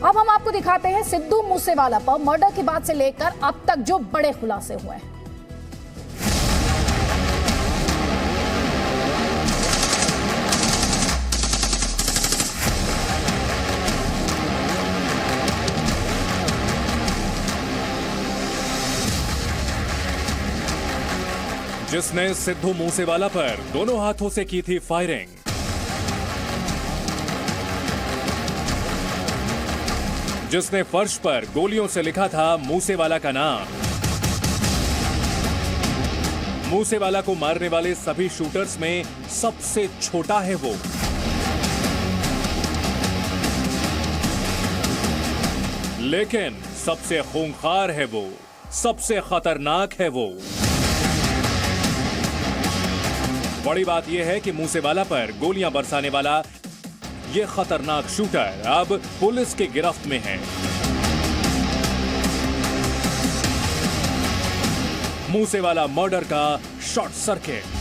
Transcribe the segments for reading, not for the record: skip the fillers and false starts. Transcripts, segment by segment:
अब हम आपको दिखाते हैं सिद्धू मूसेवाला पर मर्डर की बात से लेकर अब तक जो बड़े खुलासे हुए हैं। जिसने सिद्धू मूसेवाला पर दोनों हाथों से की थी फायरिंग, जिसने फर्श पर गोलियों से लिखा था मूसेवाला का नाम, मूसेवाला को मारने वाले सभी शूटर्स में सबसे छोटा है वो। लेकिन सबसे खूंखार है वो, सबसे खतरनाक है वो। बड़ी बात यह है कि मूसेवाला पर गोलियां बरसाने वाला यह खतरनाक शूटर अब पुलिस की गिरफ्त में है। मूसेवाला मर्डर का शॉर्ट सर्किट।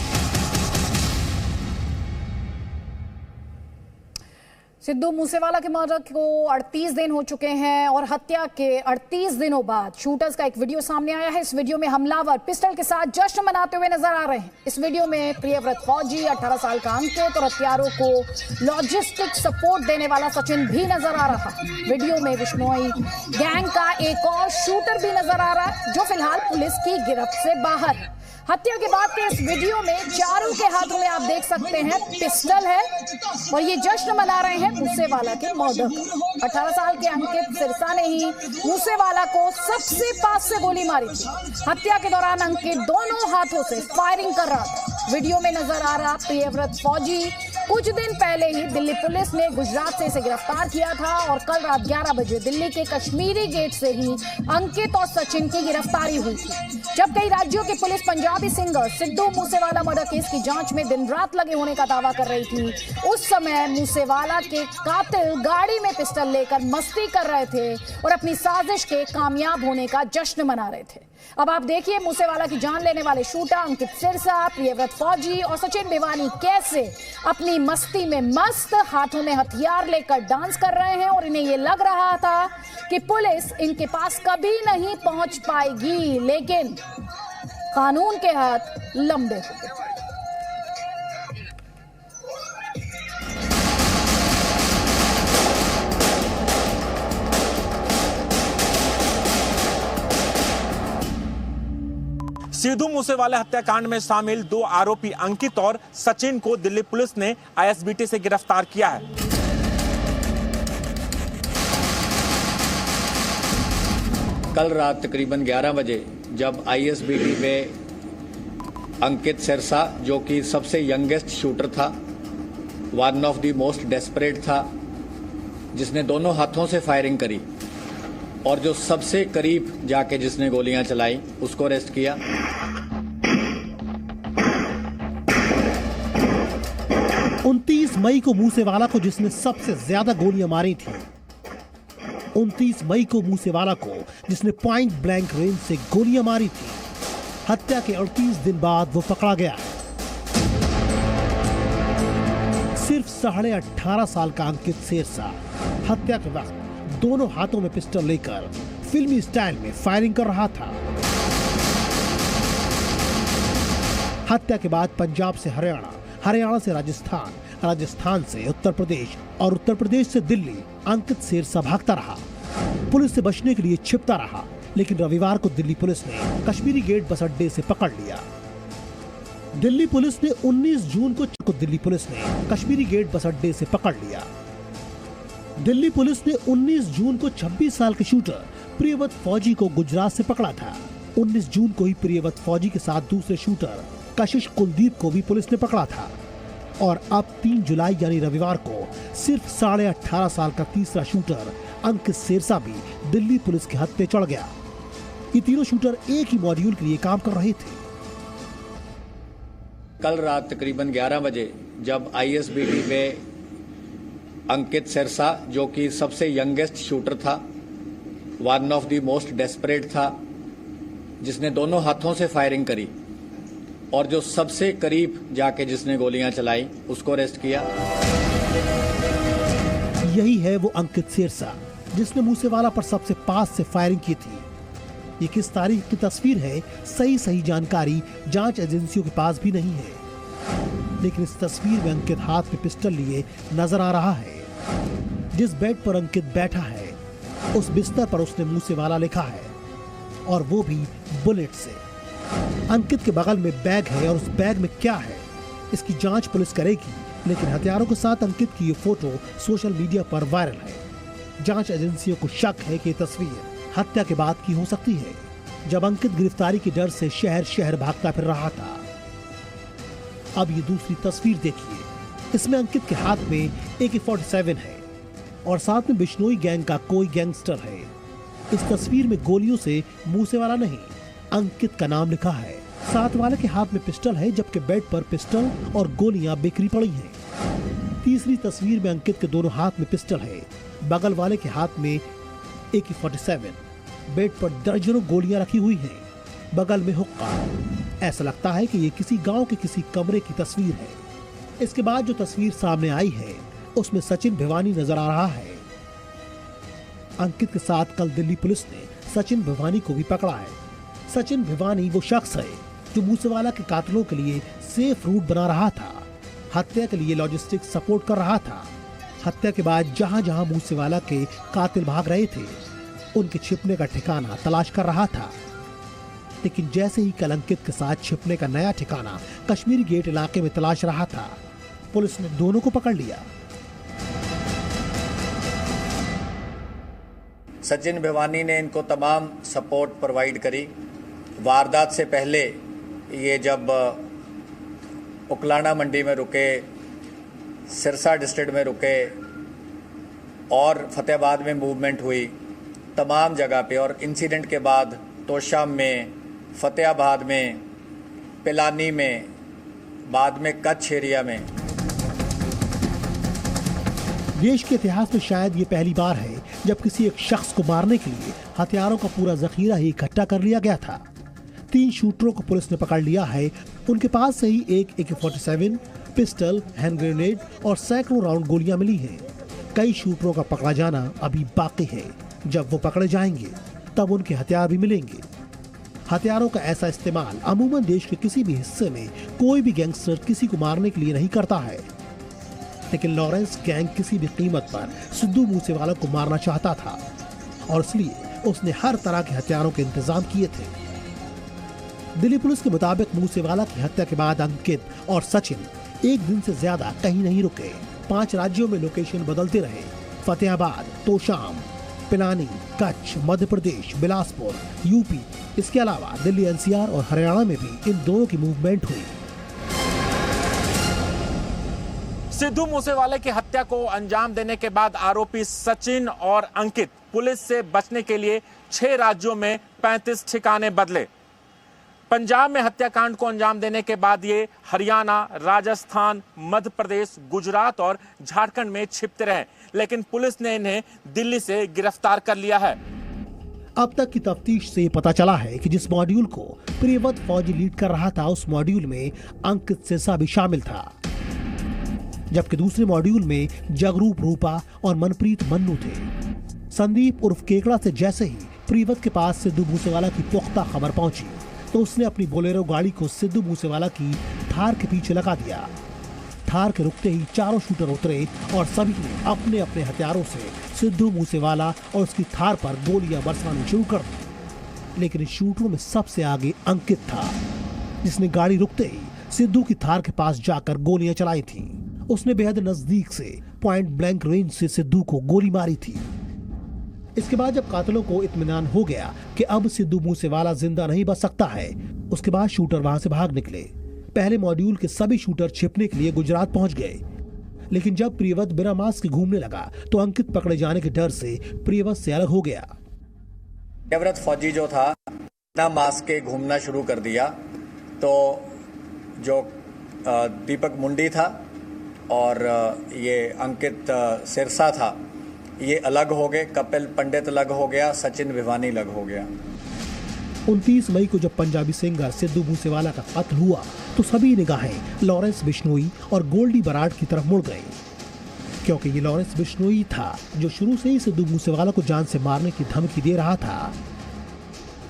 सिद्धू मूसेवाला के मर्डर को 38 दिन हो चुके हैं और हत्या के 38 दिनों बाद शूटर्स का एक वीडियो सामने आया है। इस वीडियो में हमलावर पिस्टल के साथ जश्न मनाते हुए नजर आ रहे हैं। इस वीडियो में प्रियव्रत फौजी, 18 साल का अंकित और हत्यारों को लॉजिस्टिक सपोर्ट देने वाला सचिन भी नजर आ रहा है। वीडियो में विश्नोई गैंग का एक और शूटर भी नजर आ रहा है जो फिलहाल पुलिस की गिरफ्त से बाहर है। हत्या के बाद के इस वीडियो में चारों के हाथों में आप देख सकते हैं पिस्टल है और ये जश्न मना रहे हैं मूसेवाला के मर्डर का। 18 साल के अंकित सिरसा ने ही मूसेवाला को सबसे पास से गोली मारी थी। हत्या के दौरान अंकित दोनों हाथों से फायरिंग कर रहा था। वीडियो में नजर आ रहा प्रियव्रत फौजी कुछ दिन पहले ही दिल्ली पुलिस ने गुजरात से इसे गिरफ्तार किया था और कल रात 11 बजे दिल्ली के कश्मीरी गेट से ही अंकित और सचिन की गिरफ्तारी हुई थी। जब कई राज्यों की police Punjabi singer Sidhu Moosewala murder case की जांच में दिन रात लगे होने का दावा कर रही थी, उस समय मूसेवाला के कातिल गाड़ी में पिस्टल लेकर मस्ती कर रहे थे और अपनी साजिश के कामयाब होने का जश्न मना रहे थे। अब आप देखिए मूसेवाला की जान लेने वाले शूटर अंकित सिरसा, प्रियव्रत फौजी और सचिन भिवानी कैसे अपनी मस्ती में मस्त हाथों में हथियार लेकर डांस कर रहे हैं और इन्हें यह लग रहा था कि पुलिस इनके पास कभी नहीं पहुंच पाएगी, लेकिन कानून के हाथ लंबे हो गए। सिद्धू मूसेवाला हत्याकांड में शामिल 2 आरोपी अंकित और सचिन को दिल्ली पुलिस ने आईएसबीटी से गिरफ्तार किया है। कल रात तकरीबन 11 बजे जब आईएसबीटी में अंकित सिरसा, जो कि सबसे यंगेस्ट शूटर था, one of the most desperate था, जिसने दोनों हाथों से फायरिंग करी और जो सबसे करीब जाके जिसने गोलियां चलाई, उसको अरेस्ट किया। मई को मूसेवाला को जिसने सबसे ज्यादा गोलियां मारी थी, 29 मई को मूसेवाला को जिसने पॉइंट ब्लैंक रेंज से गोलियां मारी थी, हत्या के 38 दिन बाद वो पकड़ा गया। सिर्फ 18.5 साल का अंकित सिरसा हत्या के वक्त दोनों हाथों में पिस्टल लेकर फिल्मी स्टाइल में फायरिंग कर रहा था। हत्या के बाद पंजाब से हरियाणा, हरियाणा से राजस्थान, राजस्थान से उत्तर प्रदेश और उत्तर प्रदेश से दिल्ली अंकित सिरसा भागता रहा। पुलिस से बचने के लिए छिपता रहा, लेकिन रविवार को दिल्ली पुलिस ने कश्मीरी गेट बस अड्डे से पकड़ लिया। दिल्ली पुलिस ने 19 जून को दिल्ली पुलिस ने कश्मीरी गेट बस अड्डे से पकड़ लिया। दिल्ली पुलिस ने 19 जून को 26 साल के शूटर प्रियव्रत फौजी को गुजरात से पकड़ा था। 19 जून को ही प्रियव्रत फौजी के साथ दूसरे शूटर कशिश कुलदीप को भी पुलिस ने पकड़ा था और अब 3 जुलाई यानी रविवार को सिर्फ 18.5 साल का तीसरा शूटर अंकित सिरसा भी दिल्ली पुलिस के हाथ पे चढ़ गया। ये तीनों शूटर एक ही मॉड्यूल के लिए काम कर रहे थे। कल रात तकरीबन 11 बजे जब आईएसबीटी में अंकित सिरसा, जो कि सबसे यंगेस्ट शूटर था, one of the most desperate था, जिसने दोनों हाथों से फायरिंग करी और जो सबसे करीब जाके जिसने गोलियां चलाई, उसको अरेस्ट किया। यही है वो अंकित सिरसा जिसने मूसेवाला पर सबसे पास से फायरिंग की थी। ये किस तारीख की तस्वीर है, सही जानकारी जांच एजेंसियों के पास भी नहीं है, लेकिन इस तस्वीर में अंकित हाथ में पिस्टल लिए नजर आ रहा है। जिस बेड पर अंकित बैठा है उस बिस्तर पर उसने मूसेवाला लिखा है, और वो भी बुलेट से। अंकित के बगल में बैग है और उस बैग में क्या है इसकी जांच पुलिस करेगी, लेकिन हथियारों के साथ अंकित की ये फोटो सोशल मीडिया पर वायरल है। जांच एजेंसियों को शक है कि ये तस्वीर हत्या के बाद की हो सकती है, जब अंकित गिरफ्तारी के डर से शहर शहर भागता फिर रहा था। अब ये दूसरी तस्वीर देखिए, इसमें अंकित के हाथ में AK-47 है और साथ में बिश्नोई गैंग का कोई गैंगस्टर है। इस तस्वीर में गोलियों से मूसेवाला नहीं, अंकित का नाम लिखा है। साथ वाले के हाथ में पिस्टल है, जबकि बेड पर पिस्टल और गोलियां बिखरी पड़ी हैं। तीसरी तस्वीर में अंकित के दोनों हाथ में पिस्टल है, बगल वाले के हाथ में AK-47, बेड पर दर्जनों गोलियां रखी हुई हैं, बगल में हुक्का। ऐसा लगता है कि ये किसी गांव के किसी कमरे की तस्वीर है। इसके बाद जो तस्वीर सामने आई है उसमें सचिन भिवानी नजर आ रहा है। अंकित के साथ कल दिल्ली पुलिस ने सचिन भिवानी को भी पकड़ा है। सचिन भिवानी वो शख्स है जो मूसेवाला के कातिलों के लिए सेफ रूट बना रहा था, हत्या के लिए लॉजिस्टिक सपोर्ट कर रहा था। हत्या के बाद जहां जहां मूसेवाला के कातिल भाग रहे थे उनके छिपने का ठिकाना तलाश कर रहा था, लेकिन जैसे ही कल अंकित के साथ छिपने का नया ठिकाना कश्मीरी गेट इलाके में तलाश रहा था, पुलिस ने दोनों को पकड़ लिया। सचिन भिवानी ने इनको तमाम सपोर्ट प्रोवाइड करी। वारदात से पहले ये जब उकलाना मंडी में रुके, सिरसा डिस्ट्रिक्ट में रुके और फतेहाबाद में मूवमेंट हुई, तमाम जगह पे, और इंसिडेंट के बाद तोशाम में, फतेहाबाद में, पिलानी में, बाद में कच्छ एरिया में। देश के इतिहास में शायद ये पहली बार है जब किसी एक शख्स को मारने के लिए हथियारों का पूरा जखीरा ही इकट्ठा कर लिया गया था। 3 शूटरों को पुलिस ने पकड़ लिया है। उनके पास से ही एक AK-47, पिस्टल, हैंड ग्रेनेड और सैकड़ों राउंड गोलियां मिली हैं। कई शूटरों का पकड़ा जाना अभी बाकी है। जब वो पकड़े जाएंगे तब उनके हथियार भी मिलेंगे। हथियारों का ऐसा इस्तेमाल अमूमन देश के किसी भी हिस्से में कोई भी गैंगस्टर किसी को मारने के लिए नहीं करता है, लेकिन लॉरेंस गैंग किसी भी कीमत पर सिद्धू मूसेवाला को मारना चाहता था और इसलिए उसने हर तरह के हथियारों के इंतजाम किए थे। दिल्ली पुलिस के मुताबिक मूसेवाला की हत्या के बाद अंकित और सचिन एक दिन से ज्यादा कहीं नहीं रुके। 5 राज्यों में लोकेशन बदलते रहे। फतेहाबाद, तोशाम, पिलानी, कच्छ, मध्य प्रदेश, बिलासपुर, यूपी, इसके अलावा दिल्ली NCR और हरियाणा में भी इन दोनों की मूवमेंट हुई। सिद्धू मूसेवाले की हत्या को अंजाम देने के बाद आरोपी सचिन और अंकित पुलिस से बचने के लिए 6 राज्यों में 35 ठिकाने बदले। पंजाब में हत्याकांड को अंजाम देने के बाद ये हरियाणा, राजस्थान, मध्य प्रदेश, गुजरात और झारखंड में छिपते रहे, लेकिन पुलिस ने इन्हें दिल्ली से गिरफ्तार कर लिया है। अब तक की तफ्तीश से पता चला है कि जिस मॉड्यूल को प्रियव्रत फौजी लीड कर रहा था उस मॉड्यूल में अंकित सिरसा भी शामिल था, जबकि दूसरे मॉड्यूल में जगरूप रूपा और मनप्रीत मन्नू थे। संदीप उर्फ केकड़ा से जैसे ही प्रियव्रत के पास सिद्धू मूसेवाला की पुख्ता खबर पहुंची तो उसने अपनी बोलेरो गाड़ी को सिद्धू मूसेवाला की थार के पीछे लगा दिया। थार के रुकते ही चारों शूटर उतरे और सभी ने अपने अपने हथियारों से सिद्धू मूसेवाला और उसकी थार पर गोलियां बरसानी शुरू कर दी, लेकिन इस शूटरों में सबसे आगे अंकित था, जिसने गाड़ी रुकते ही सिद्धू की थार के पास जाकर गोलियां चलाई थी। उसने बेहद नजदीक से पॉइंट ब्लैंक रेंज से सिद्धू को गोली मारी थी। इसके बाद जब कातिलों को इत्मीनान हो गया कि अब सिद्धू मूसेवाला जिंदा नहीं बच सकता है, उसके बाद शूटर वहां से भाग निकले। पहले मॉड्यूल के सभी शूटर छिपने के लिए गुजरात पहुंच गए, लेकिन जब प्रियव्रत बिना मास्क के घूमने लगा तो अंकित पकड़े जाने के डर से प्रियव्रत से अलग हो गया। प्रियव्रत फौजी जो था बिना मास्क के घूमना शुरू कर दिया, तो जो दीपक मुंडी था और ये अंकित सिरसा था, ये अलग हो गए। कपिल पंडित अलग हो गया, सचिन भिवानी अलग हो गया। 29 मई को जब पंजाबी सिंगर सिद्धू मूसेवाला का कत्ल हुआ तो सभी निगाहें लॉरेंस बिश्नोई और गोल्डी बराड़ की तरफ मुड़ गई। क्योंकि ये लॉरेंस बिश्नोई था जो शुरू से ही सिद्धू मूसेवाला को जान से मारने की धमकी दे रहा था।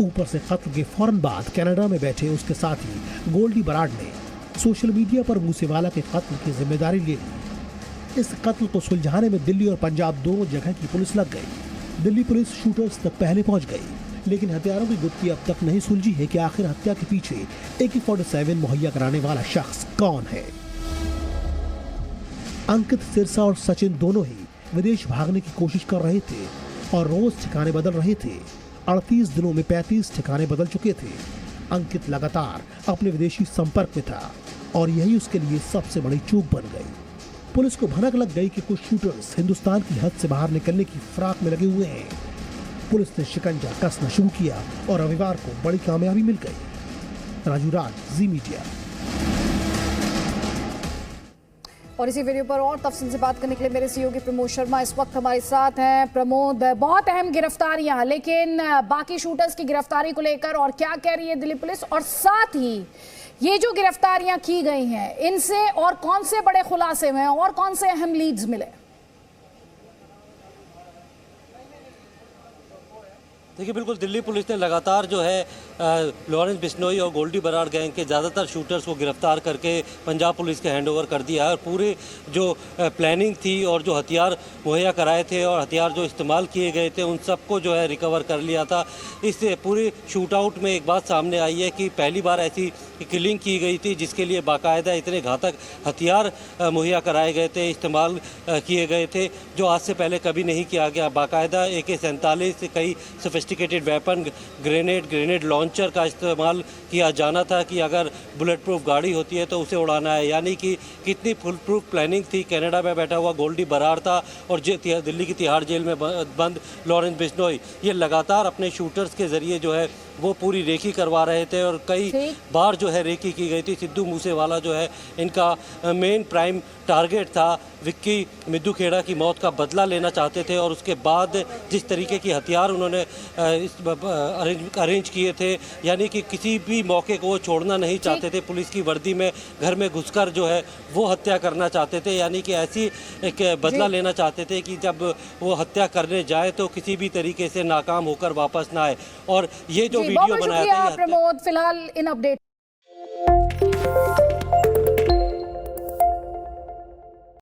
ऊपर से कत्ल के फौरन बाद कनाडा में बैठे उसके साथी गोल्डी बराड ने सोशल मीडिया पर मूसेवाला के कत्ल की जिम्मेदारी ले ली। इस कत्ल को सुलझाने में दिल्ली और पंजाब दोनों जगह की पुलिस लग गई। दिल्ली पुलिस शूटर्स तक पहले पहुंच गई, लेकिन हथियारों की गुत्थी अब तक नहीं सुलझी है कि आखिर हत्या के पीछे AK-47 मुहैया कराने वाला शख्स कौन है। अंकित सिरसा और सचिन दोनों ही विदेश भागने की कोशिश कर रहे थे और रोज ठिकाने बदल रहे थे। 38 दिनों में 35 ठिकाने बदल चुके थे। अंकित लगातार अपने विदेशी संपर्क में था और यही उसके लिए सबसे बड़ी चूक बन गई। पुलिस को भनक लग गई कि कुछ शूटर्स हिंदुस्तान की हद से बाहर निकलने की फिराक में लगे हुए हैं। पुलिस ने शिकंजा कसना शुरू किया और रविवार को बड़ी कामयाबी मिल गई। राजू राज, जी मीडिया। और इसी वीडियो पर और तफसील से बात करने के लिए मेरे सहयोगी प्रमोद शर्मा इस वक्त हमारे साथ हैं। प्रमोद, बहुत अहम गिरफ्तारियां, लेकिन बाकी शूटर्स की गिरफ्तारी को लेकर और क्या कह रही है दिल्ली पुलिस, और साथ ही ये जो गिरफ्तारियां की गई हैं इनसे और कौन से बड़े खुलासे हुए हैं और कौन से अहम लीड्स मिले? देखिए, बिल्कुल दिल्ली पुलिस ने लगातार जो है लॉरेंस बिश्नोई और गोल्डी बराड गैंग के ज़्यादातर शूटर्स को गिरफ्तार करके पंजाब पुलिस के हैंडओवर कर दिया है और पूरे जो प्लानिंग थी और जो हथियार मुहैया कराए थे और हथियार जो इस्तेमाल किए गए थे उन सबको जो है रिकवर कर लिया था। इस पूरे शूट आउट में एक बात सामने आई है कि पहली बार ऐसी किलिंग की गई थी जिसके लिए बाकायदा इतने घातक हथियार मुहैया कराए गए थे, इस्तेमाल किए गए थे, जो आज से पहले कभी नहीं किया गया। बाकायदा AK-47 कई सोफिस्टिकेटेड वेपन, ग्रेनेड लॉन्चर का इस्तेमाल किया जाना था कि अगर बुलेट प्रूफ गाड़ी होती है तो उसे उड़ाना है। यानी कि कितनी फुल प्रूफ प्लानिंग थी। कनाडा में बैठा हुआ गोल्डी बराड था और दिल्ली की तिहाड़ जेल में बंद लॉरेंस बिश्नोई, ये लगातार अपने शूटर्स के जरिए जो है वो पूरी रेकी करवा रहे थे और कई बार जो है रेकी की गई थी। सिद्धू मूसेवाला जो है इनका मेन प्राइम टारगेट था। विक्की मिद्दू खेड़ा की मौत का बदला लेना चाहते थे और उसके बाद जिस तरीके की हथियार उन्होंने अरेंज किए थे, यानी कि किसी भी मौके को वो छोड़ना नहीं चाहते थे। पुलिस की वर्दी में घर में घुसकर जो है वो हत्या करना चाहते थे, यानी कि ऐसी एक बदला लेना चाहते थे कि जब वो हत्या करने जाए तो किसी भी तरीके से नाकाम होकर वापस ना आए। और ये जो वीडियो बनाया था प्रमोद, फिलहाल इन अपडेट